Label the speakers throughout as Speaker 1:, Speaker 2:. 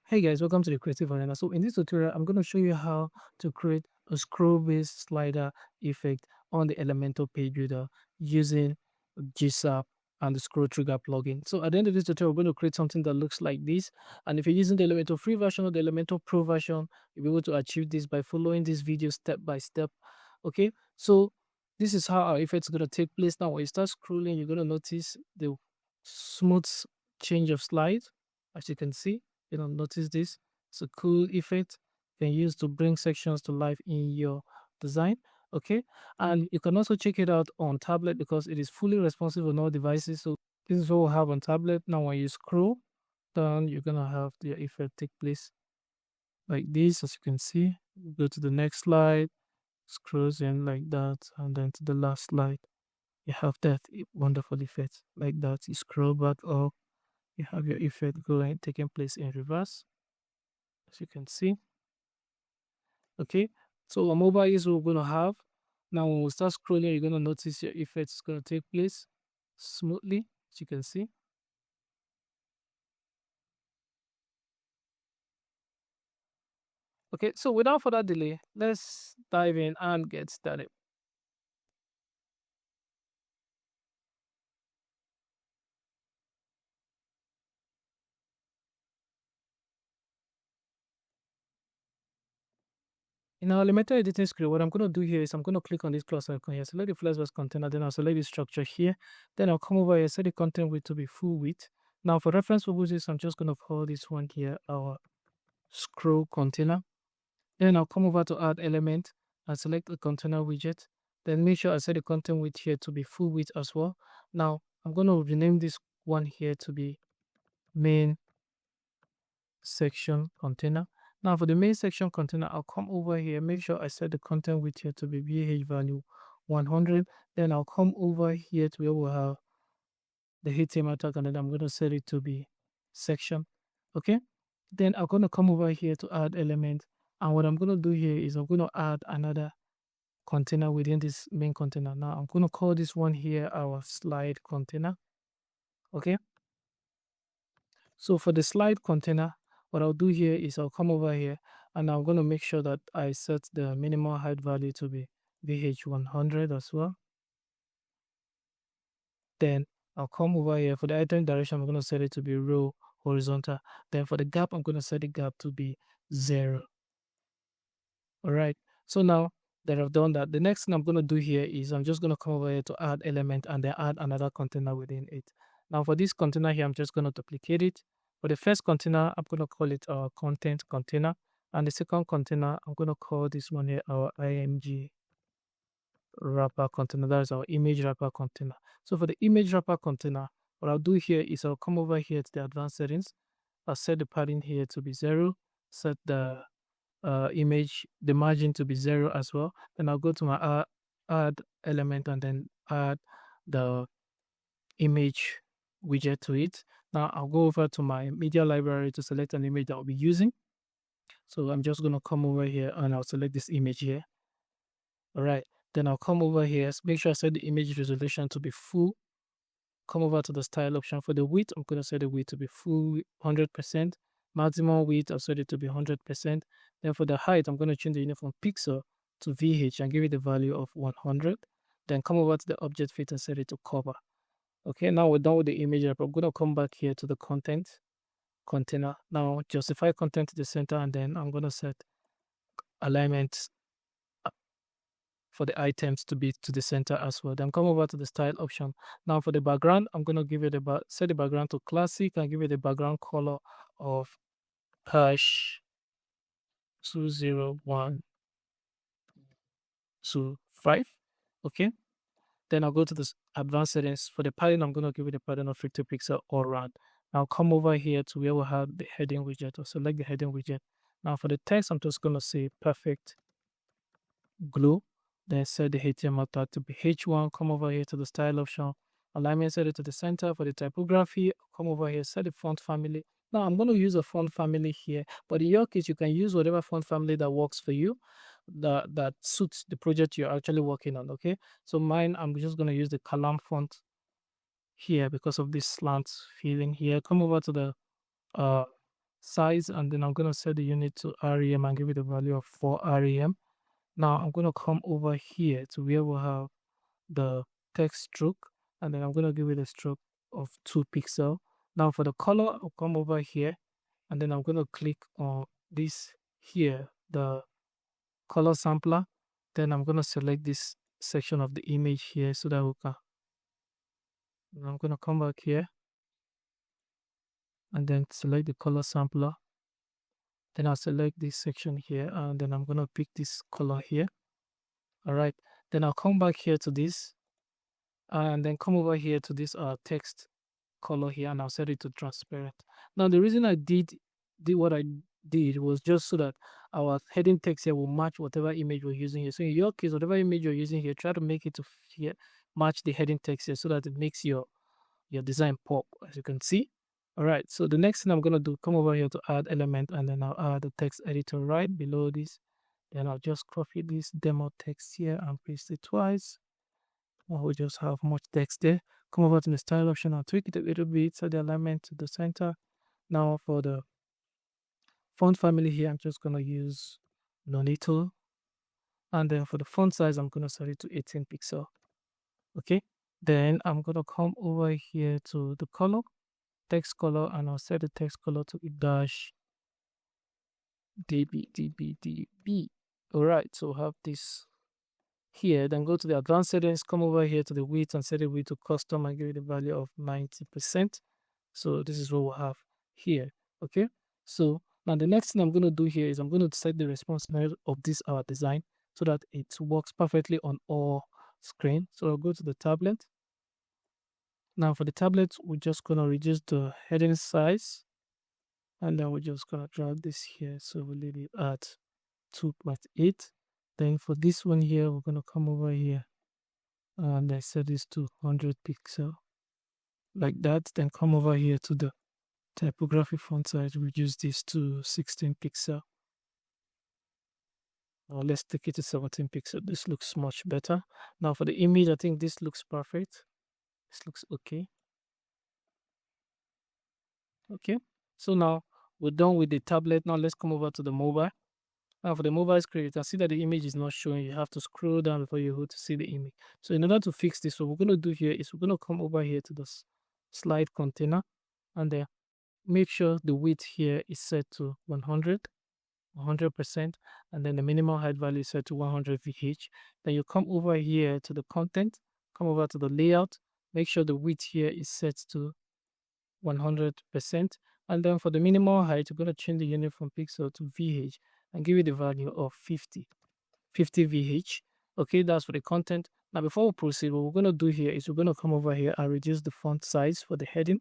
Speaker 1: Hey guys, welcome to the Creative Arena. So in this tutorial, I'm going to show you how to create a scroll-based slider effect on the Elementor page builder using GSAP and the scroll trigger plugin. So at the end of this tutorial, we're going to create something that looks like this. And if you're using the Elementor free version or the Elementor Pro version, you'll be able to achieve this by following this video step by step. Okay, so this is how our effect is going to take place. Now, when you start scrolling, you're going to notice the smooth change of slide, as you can see. Notice this. It's a cool effect you can use to bring sections to life in your design. Okay, and you can also check it out on tablet because it is fully responsive on all devices. So this is what we have on tablet. Now when you scroll down, you're gonna have the effect take place like this. As you can see, go to the next slide, scrolls in like that, and then to the last slide, you have that wonderful effect like that. You scroll back up, you have your effect going taking place in reverse, as you can see. Okay, so on mobile is what we're going to have. Now when we start scrolling, you're going to notice your effect is going to take place smoothly, as you can see. Okay, so without further delay, let's dive in and get started. In our Elementor editing screen, what I'm going to do here is I'm going to click on this plus icon here, select the flexbox container, then I'll select the structure here. Then I'll come over here, set the content width to be full width. Now for reference purposes, I'm just going to call this one here our scroll container. Then I'll come over to add element and select the container widget. Then make sure I set the content width here to be full width as well. Now I'm going to rename this one here to be main section container. Now for the main section container, I'll come over here, make sure I set the content width here to be VH value 100. Then I'll come over here to where we'll have the HTML tag, and then I'm going to set it to be section. Okay. Then I'm going to come over here to add element. And what I'm going to do here is I'm going to add another container within this main container. Now I'm going to call this one here our slide container. Okay. So for the slide container, what I'll do here is I'll come over here and I'm going to make sure that I set the minimal height value to be VH100 as well. Then I'll come over here for the item direction. I'm going to set it to be row horizontal. Then for the gap, I'm going to set the gap to be 0. All right. So now that I've done that, the next thing I'm going to do here is I'm just going to come over here to add element and then add another container within it. Now for this container here, I'm just going to duplicate it. For the first container, I'm going to call it our content container. And the second container, I'm going to call this one here our img wrapper container. That is our image wrapper container. So for the image wrapper container, what I'll do here is I'll come over here to the advanced settings. I'll set the padding here to be 0, set the image, the margin to be 0 as well. Then I'll go to my add element and then add the image widget to it. Now I'll go over to my media library to select an image that I'll be using. So I'm just going to come over here and I'll select this image here. All right. Then I'll come over here, make sure I set the image resolution to be full. Come over to the style option. For the width, I'm going to set the width to be full 100%. Maximum width, I'll set it to be 100%. Then for the height, I'm going to change the uniform pixel to VH and give it the value of 100. Then come over to the object fit and set it to cover. Okay, now we're done with the image. I'm going to come back here to the content container. Now justify content to the center, and then I'm going to set alignment for the items to be to the center as well. Then come over to the style option. Now for the background, I'm going to give it set the background to classic and give it the background color of hash 20125. Okay. Then I'll go to the advanced settings. For the padding, I'm going to give it a padding of 50 pixel all around. Now come over here to where we have the heading widget, or select the heading widget. Now for the text, I'm just going to say perfect glue. Then set the HTML tag to be H1. Come over here to the style option. Alignment, set it to the center. For the typography, come over here, set the font family. Now I'm going to use a font family here, but in your case, you can use whatever font family that works for you, that suits the project you're actually working on. Okay, so mine, I'm just going to use the Calam font here because of this slant feeling here. Come over to the size, and then I'm going to set the unit to rem and give it a value of 4 rem. Now I'm going to come over here to where we'll have the text stroke, and then I'm going to give it a stroke of 2 pixel. Now for the color, I'll come over here, and then I'm going to click on this here, the color sampler. Then I'm going to select this section of the image here so that we can. And I'm going to come back here and then select the color sampler. Then I'll select this section here, and then I'm going to pick this color here. All right. Then I'll come back here to this, and then come over here to this text color here, and I'll set it to transparent. Now the reason I did what I did was just so that our heading text here will match whatever image we're using here. So in your case, whatever image you're using here, try to make it to match the heading text here so that it makes your design pop, as you can see. All right, so the next thing I'm going to do, come over here to add element, and then I'll add the text editor right below this. Then I'll just copy this demo text here and paste it twice. We'll just have much text there. Come over to the style option and tweak it a little bit, set the alignment to the center. Now for the font family here, I'm just going to use Nonito. And then for the font size, I'm going to set it to 18 pixel. Okay. Then I'm going to come over here to the color, text color, and I'll set the text color to dash db. All right. So we'll have this here. Then go to the advanced settings, come over here to the width and set the width to custom and give it a value of 90%. So this is what we'll have here. Okay. So now the next thing I'm going to do here is I'm going to set the responsiveness of this our design so that it works perfectly on all screen. So I'll go to the tablet. Now for the tablet, we're just going to reduce the heading size, and then we're just going to drag this here. So we'll leave it at 2.8. Then for this one here, we're going to come over here and I set this to 100 pixel like that. Then come over here to the typography font size, reduce this to 16 pixel. Now let's take it to 17 pixel. This looks much better. Now for the image, I think this looks perfect. This looks okay. Okay, so now we're done with the tablet. Now let's come over to the mobile. Now for the mobile screen, you can see that the image is not showing. You have to scroll down before you're able to see the image. So in order to fix this, what we're going to do here is we're going to come over here to the slide container, and then make sure the width here is set to 100%, and then the minimum height value is set to 100 VH. Then you come over here to the content, come over to the layout, make sure the width here is set to 100%, and then for the minimum height, you're going to change the unit from pixel to VH and give it a value of 50 VH. Okay, that's for the content. Now before we proceed, what we're going to do here is we're going to come over here and reduce the font size for the heading.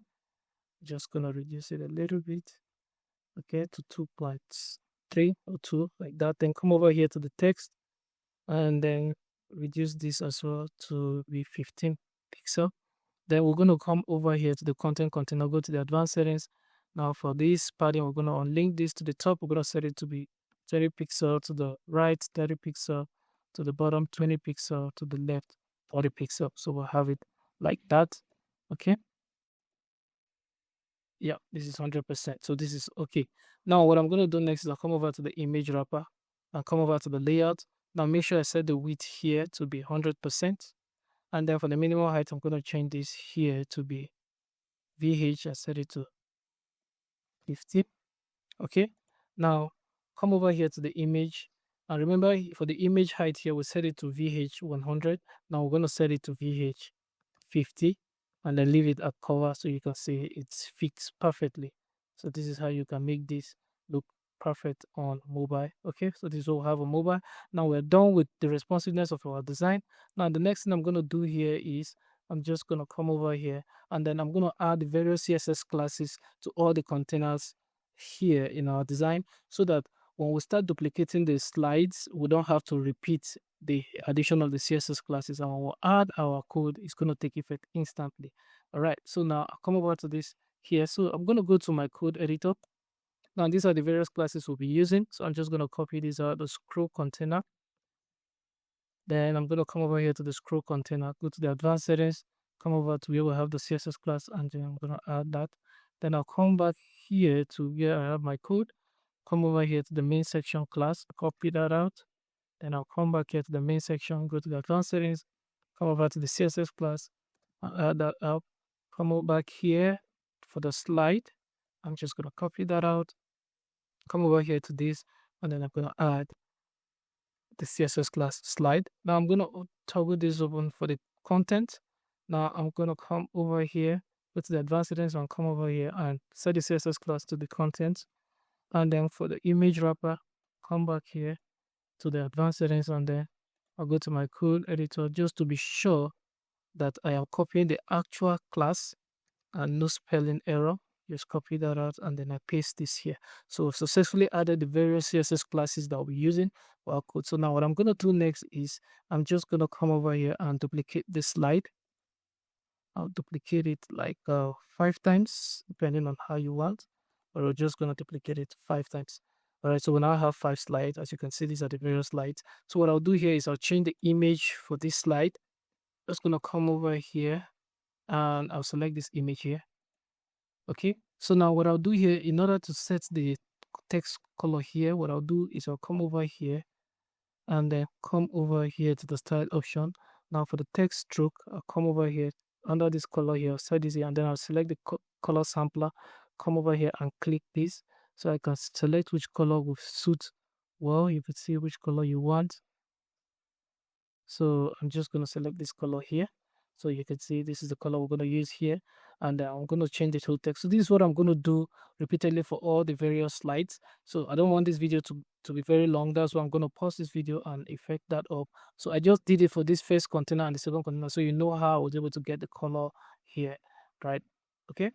Speaker 1: Just going to reduce it a little bit, okay, to 2.3 or 2 like that. Then come over here to the text and then reduce this as well to be 15 pixel. Then we're going to come over here to the content container, go to the advanced settings. Now for this padding, we're going to unlink this to the top. We're going to set it to be 30 pixel to the right, 30 pixel to the bottom, 20 pixel to the left, 40 pixel. So we'll have it like that. Okay. Yeah, this is 100%. So this is okay. Now what I'm going to do next is I'll come over to the image wrapper and come over to the layout. Now make sure I set the width here to be 100%. And then for the minimum height, I'm going to change this here to be VH. I set it to 50. Okay. Now come over here to the image. And remember, for the image height here, we set it to VH 100. Now we're going to set it to VH 50 and then leave it at cover so you can see it's fixed perfectly. So this is how you can make this look perfect on mobile. Okay, so this will have a mobile. Now we're done with the responsiveness of our design. Now the next thing I'm going to do here is I'm just going to come over here and then I'm going to add the various CSS classes to all the containers here in our design so that when we start duplicating the slides, we don't have to repeat the addition of the CSS classes, and when we add our code, it's going to take effect instantly. All right, so now I'll come over to this here. So I'm going to go to my code editor. Now these are the various classes we'll be using. So I'm just going to copy these out, the scroll container. Then I'm going to come over here to the scroll container, go to the advanced settings, come over to where we have the CSS class, and then I'm going to add that. Then I'll come back here to where I have my code, come over here to the main section class, copy that out. Then I'll come back here to the main section, go to the advanced settings, come over to the CSS class, add that up, come over back here for the slide. I'm just going to copy that out, come over here to this, and then I'm going to add the CSS class slide. Now I'm going to toggle this open for the content. Now I'm going to come over here, go to the advanced settings, and come over here and set the CSS class to the content. And then for the image wrapper, come back here to the advanced settings, and then I'll go to my code editor just to be sure that I am copying the actual class and no spelling error. Just copy that out and then I paste this here. So we've successfully added the various CSS classes that we're using for our code. So now what I'm going to do next is I'm just going to come over here and duplicate this slide. I'll duplicate it like 5 times, depending on how you want, or we're just going to duplicate it 5 times. All right, so we now have 5 slides. As you can see, these are the various slides. So what I'll do here is I'll change the image for this slide. Just going to come over here and I'll select this image here. Okay, so now what I'll do here, in order to set the text color here, what I'll do is I'll come over here and then come over here to the style option. Now for the text stroke, I'll come over here under this color here, I'll set this here, and then I'll select the color sampler, come over here and click this so I can select which color will suit well. You can see which color you want. So I'm just going to select this color here. So you can see this is the color we're going to use here, and I'm going to change the whole text. So this is what I'm going to do repeatedly for all the various slides. So I don't want this video to be very long. That's why I'm going to pause this video and effect that up. So I just did it for this first container and the second container, so you know how I was able to get the color here, right? Okay.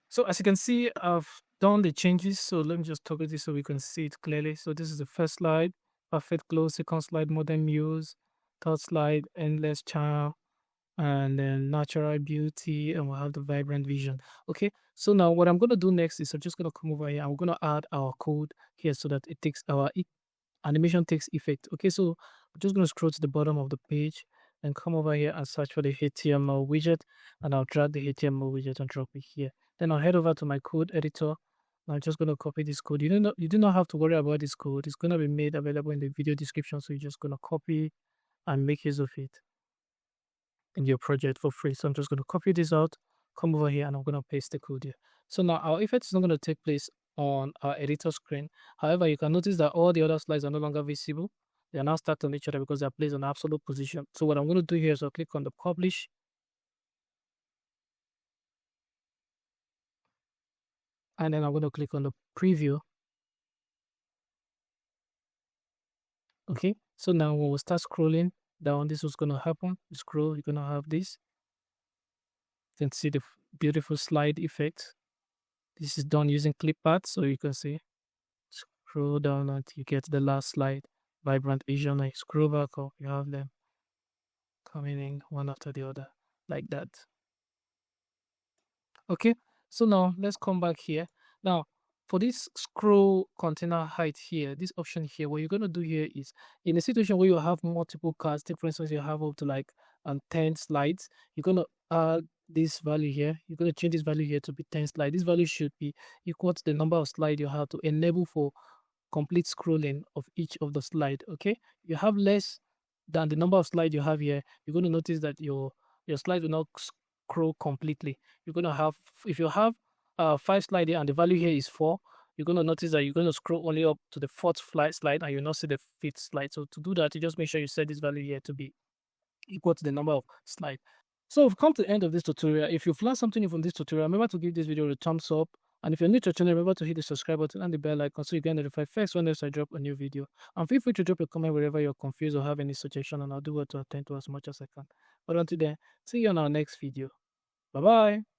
Speaker 1: So as you can see, I've done the changes. So let me just toggle this so we can see it clearly. So this is the first slide, perfect close, second slide, modern muse, third slide, endless charm, and then natural beauty, and we'll have the vibrant vision. Okay, so now what I'm going to do next is I'm just going to come over here and we're going to add our code here so that it takes our animation takes effect. Okay, so I'm just going to scroll to the bottom of the page and come over here and search for the HTML widget, and I'll drag the HTML widget and drop it here. Then I'll head over to my code editor. I'm just going to copy this code. You do not have to worry about this code. It's going to be made available in the video description, so you're just going to copy and make use of it in your project for free. So I'm just going to copy this out, come over here, and I'm going to paste the code here. So now our effect is not going to take place on our editor screen. However, you can notice that all the other slides are no longer visible. They are now stacked on each other because they are placed on absolute position. So what I'm going to do here is I'll click on the publish. And then I'm going to click on the preview. Okay, so now when we start scrolling down, this is going to happen. You scroll, you're going to have this. You can see the beautiful slide effect. This is done using clip art, so you can see. Scroll down until you get to the last slide. Vibrant vision. I scroll back up, you have them coming in one after the other, like that. Okay, so now let's come back here. Now, for this scroll container height here, this option here, what you're going to do here is, in a situation where you have multiple cards, take for instance, you have up to like 10 slides, you're going to add this value here. You're going to change this value here to be 10 slides. This value should be equal to the number of slides you have to enable for complete scrolling of each of the slide. Okay, if you have less than the number of slides you have here, you're going to notice that your slide will not scroll completely. You're going to have, if you have 5 slides here and the value here is 4, you're going to notice that you're going to scroll only up to the 4th slide and you'll not see the 5th slide. So to do that, you just make sure you set this value here to be equal to the number of slides. So we've come to the end of this tutorial. If you've learned something new from this tutorial, remember to give this video a thumbs up. And if you're new to the channel, remember to hit the subscribe button and the bell icon so you get notified first whenever I drop a new video. And feel free to drop a comment wherever you're confused or have any suggestion, and I'll do what to attend to as much as I can. But until then, see you on our next video. Bye-bye.